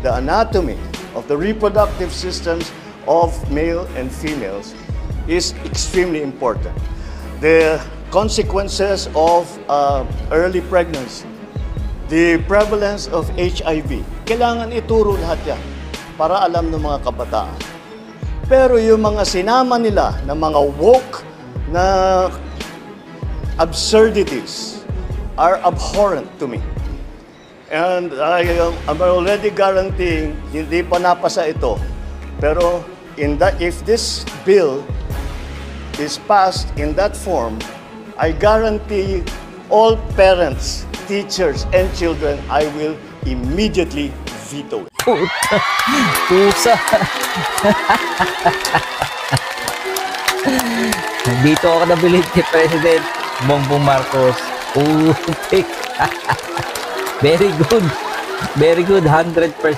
the anatomy of the reproductive systems of male and females is extremely important. The consequences of early pregnancy, the prevalence of HIV, kailangan ituro lahat yan para alam ng mga kabataan. Pero yung mga sinama nila na mga woke na absurdities are abhorrent to me. And I'm already guaranteeing hindi pa napasa ito. Pero if this bill is passed in that form, I guarantee all parents, teachers, and children, I will immediately veto it. Pusa. Dito ako nabilib kay President Bongbong Marcos. Putik. Very good. Very good, 100%.